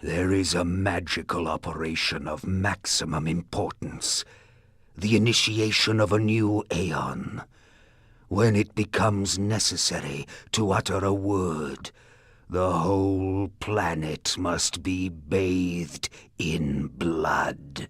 There is a magical operation of maximum importance. The initiation of a new aeon. When it becomes necessary to utter a word, the whole planet must be bathed in blood.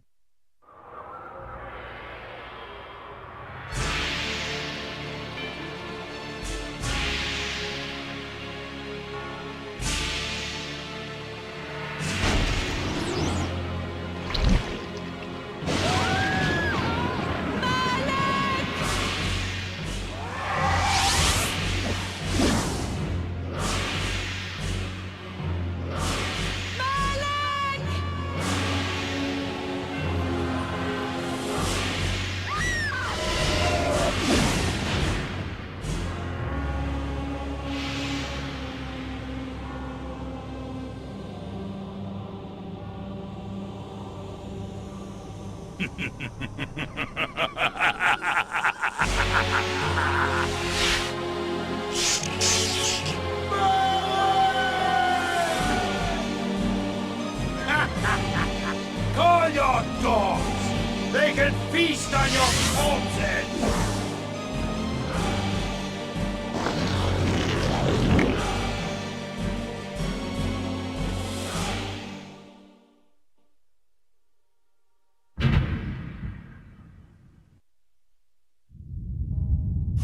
Call your dogs! They can feast on your corpses!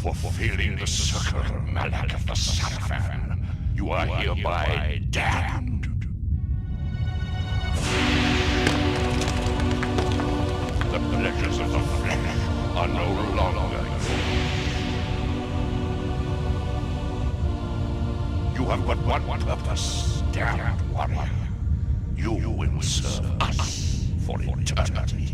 For fulfilling the circular mallet of the Sarafan, you are hereby damned. The pleasures of the flesh are no longer yours. You have but one purpose, damned warrior. You will serve us for eternity.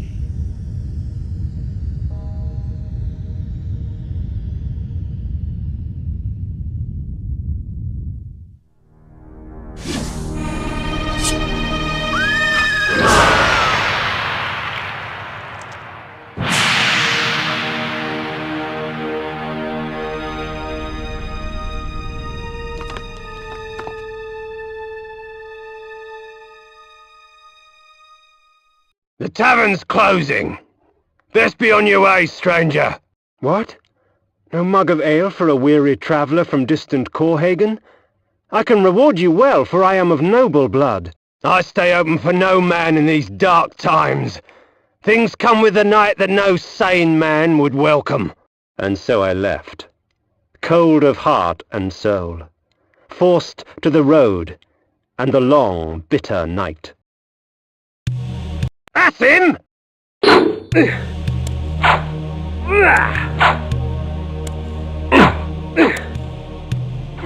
The tavern's closing. Best be on your way, stranger. What? No mug of ale for a weary traveller from distant Corhagen? I can reward you well, for I am of noble blood. I stay open for no man in these dark times. Things come with the night that no sane man would welcome. And so I left, cold of heart and soul, forced to the road and the long, bitter night. That's him!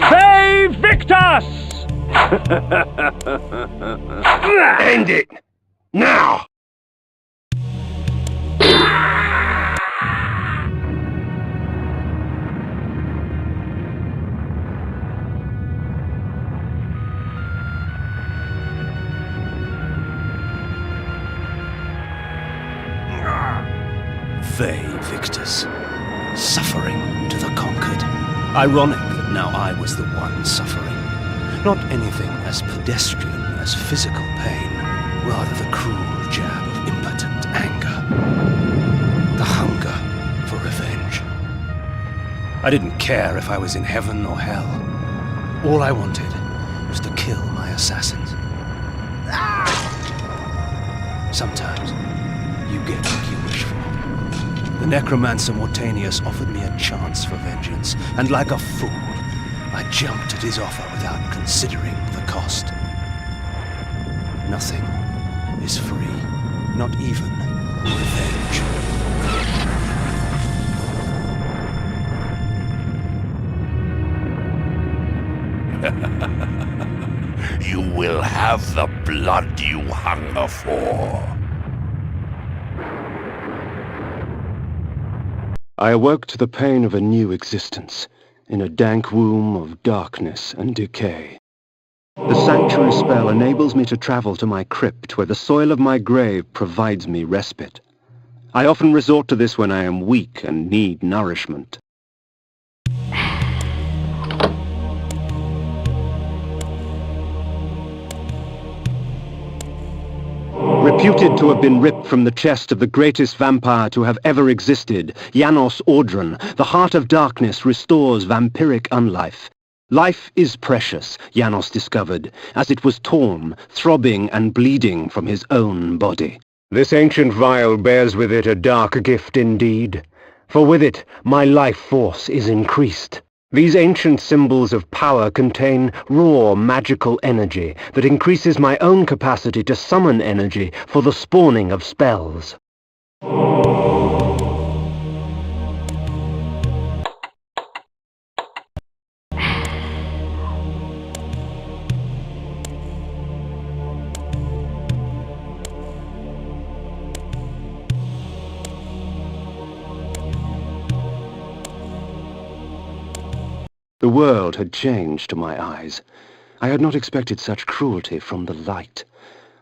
Save Victus! End it! Now! Vae Victus, suffering to the conquered. Ironic that now I was the one suffering. Not anything as pedestrian as physical pain, rather the cruel jab of impotent anger. The hunger for revenge. I didn't care if I was in heaven or hell. All I wanted was to kill my assassins. Sometimes you get what you wish for. The necromancer Mortanius offered me a chance for vengeance, and like a fool, I jumped at his offer without considering the cost. Nothing is free, not even revenge. You will have the blood you hunger for. I awoke to the pain of a new existence, in a dank womb of darkness and decay. The sanctuary spell enables me to travel to my crypt, where the soil of my grave provides me respite. I often resort to this when I am weak and need nourishment. Reputed to have been ripped from the chest of the greatest vampire to have ever existed, Janos Audron, the Heart of Darkness restores vampiric unlife. Life is precious, Janos discovered, as it was torn, throbbing and bleeding from his own body. This ancient vial bears with it a dark gift indeed, for with it my life force is increased. These ancient symbols of power contain raw magical energy that increases my own capacity to summon energy for the spawning of spells. The world had changed to my eyes. I had not expected such cruelty from the light,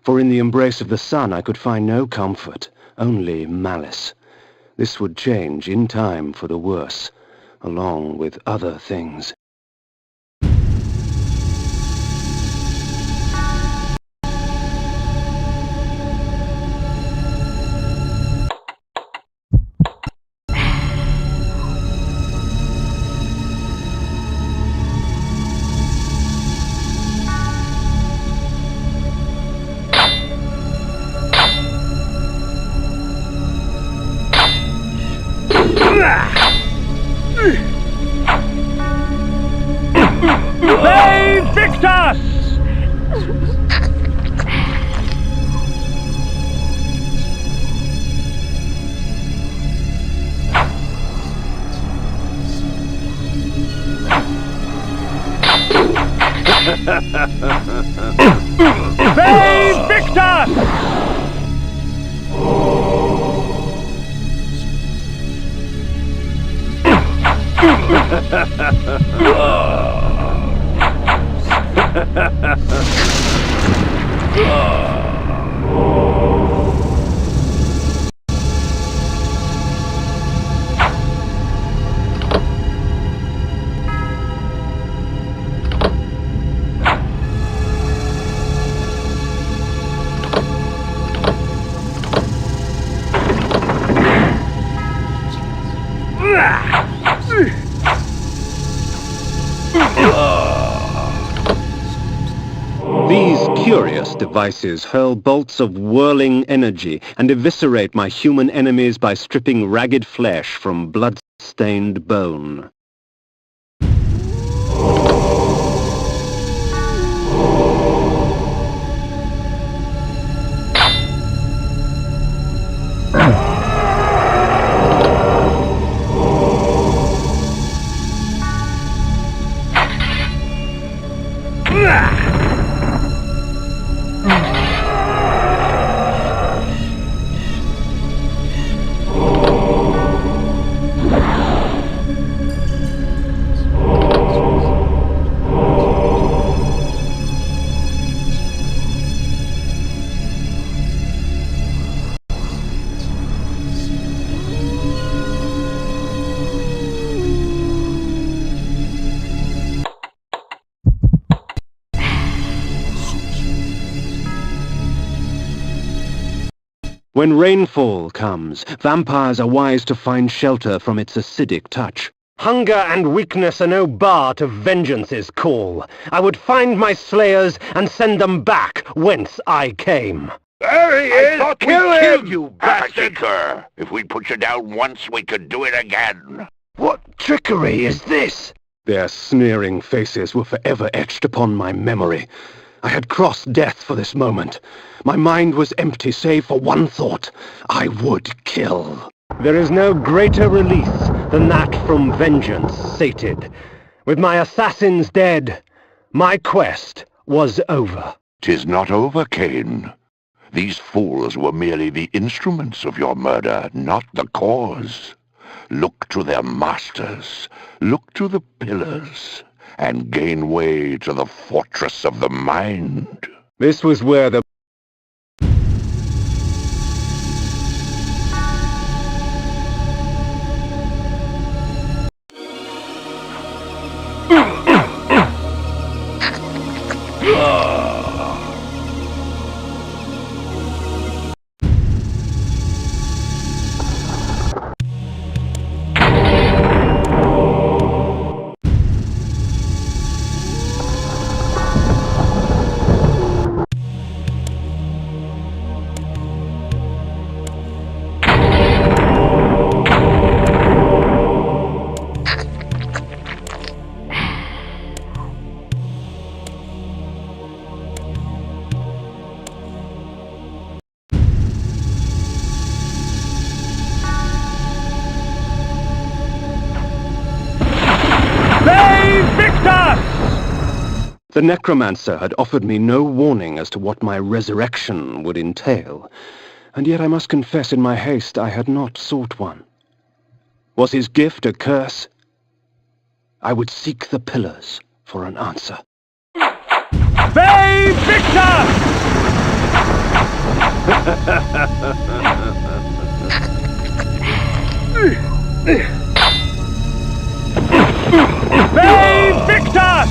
for in the embrace of the sun I could find no comfort, only malice. This would change in time for the worse, along with other things. They Victus! They Victus! These curious devices hurl bolts of whirling energy and eviscerate my human enemies by stripping ragged flesh from blood-stained bone. When rainfall comes, vampires are wise to find shelter from its acidic touch. Hunger and weakness are no bar to vengeance's call. I would find my slayers and send them back whence I came. There he is! thought we Kill killed him! you, bastard! Massacre! If we put you down once, we could do it again. What trickery is this? Their sneering faces were forever etched upon my memory. I had crossed death for this moment. My mind was empty save for one thought. I would kill. There is no greater release than that from vengeance sated. With my assassins dead, my quest was over. 'Tis not over, Kain. These fools were merely the instruments of your murder, not the cause. Look to their masters, look to the pillars, and gain way to the fortress of the mind. This was where the The necromancer had offered me no warning as to what my resurrection would entail, and yet I must confess in my haste I had not sought one. Was his gift a curse? I would seek the pillars for an answer. Ve Victor! Ve Victor!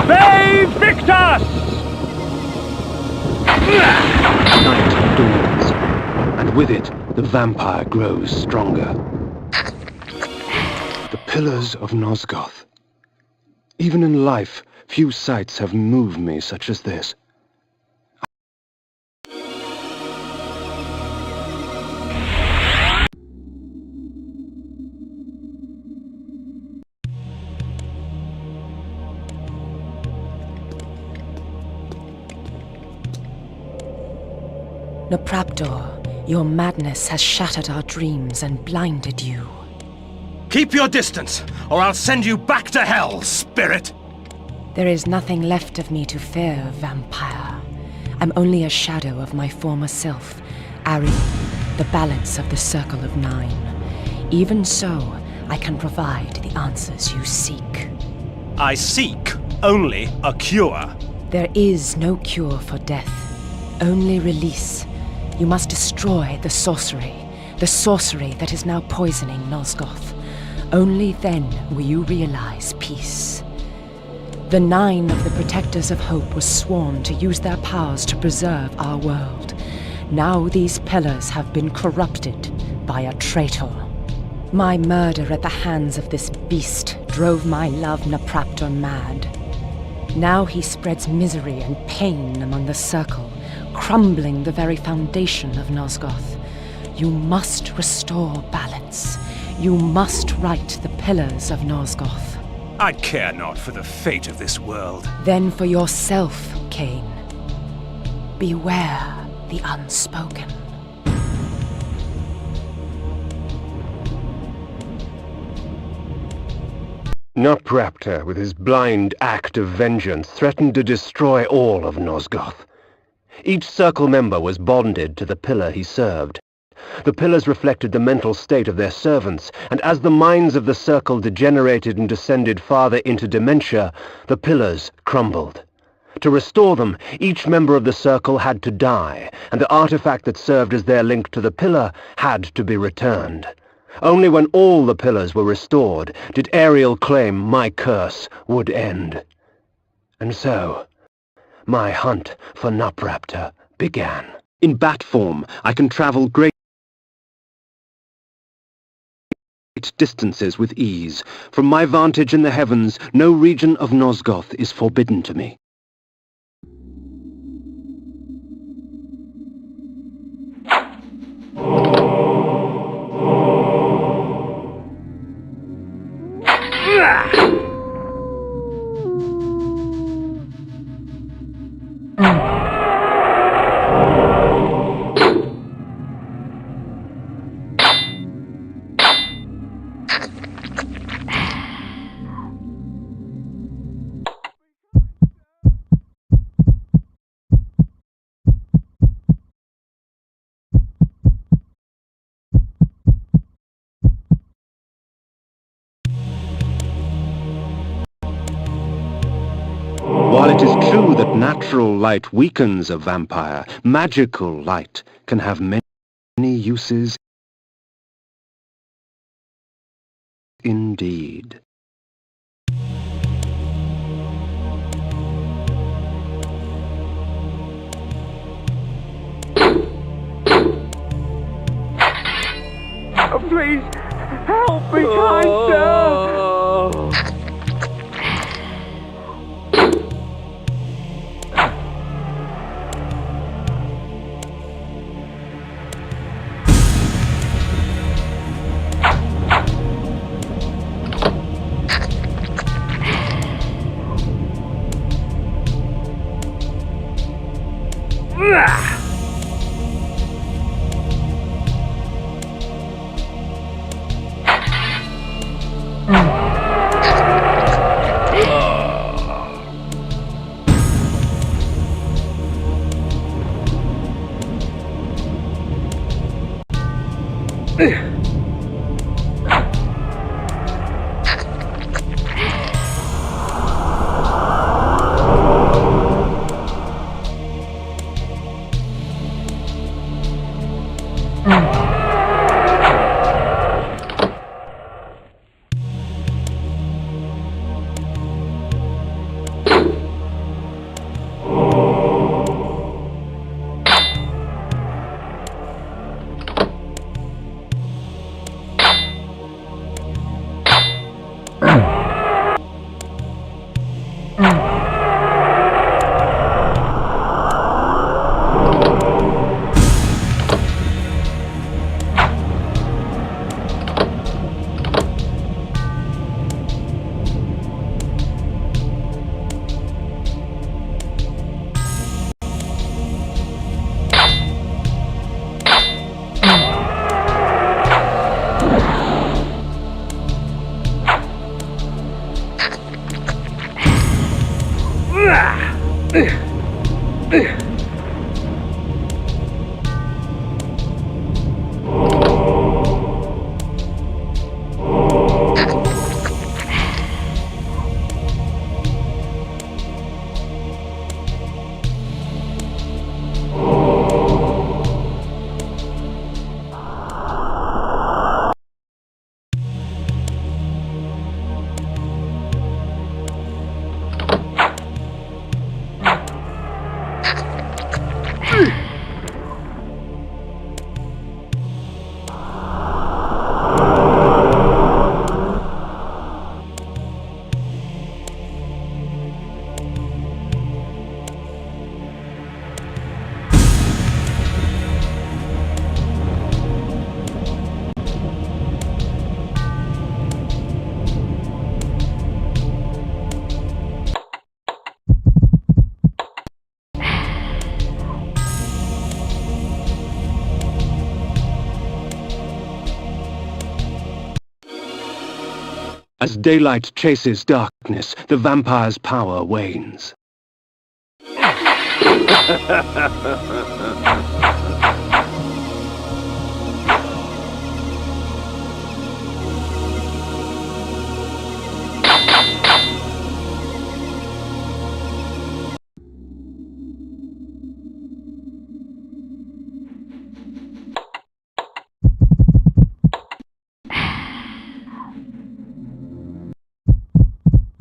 Ve Victor! Night dawns, and with it the vampire grows stronger. The pillars of Nosgoth. Even in life, few sights have moved me such as this. Nopraptor, your madness has shattered our dreams and blinded you. Keep your distance, or I'll send you back to hell, spirit! There is nothing left of me to fear, vampire. I'm only a shadow of my former self, Ari, the balance of the Circle of Nine. Even so, I can provide the answers you seek. I seek only a cure. There is no cure for death, only release. You must destroy the sorcery that is now poisoning Nosgoth. Only then will you realize peace. The 9 of the Protectors of Hope were sworn to use their powers to preserve our world. Now these pillars have been corrupted by a traitor. My murder at the hands of this beast drove my love Nopraptor mad. Now he spreads misery and pain among the Circle, crumbling the very foundation of Nosgoth. You must restore balance. You must right the pillars of Nosgoth. I care not for the fate of this world. Then for yourself, Kain. Beware the unspoken. Nopraptor, with his blind act of vengeance, threatened to destroy all of Nosgoth. Each Circle member was bonded to the pillar he served. The pillars reflected the mental state of their servants, and as the minds of the Circle degenerated and descended farther into dementia, the pillars crumbled. To restore them, each member of the Circle had to die, and the artifact that served as their link to the pillar had to be returned. Only when all the pillars were restored did Ariel claim my curse would end. And so, my hunt for Nopraptor began. In bat form, I can travel great distances with ease. From my vantage in the heavens, no region of Nosgoth is forbidden to me. true that natural light weakens a vampire, magical light can have many uses indeed. Please, help me, kind sir! As daylight chases darkness, the vampire's power wanes.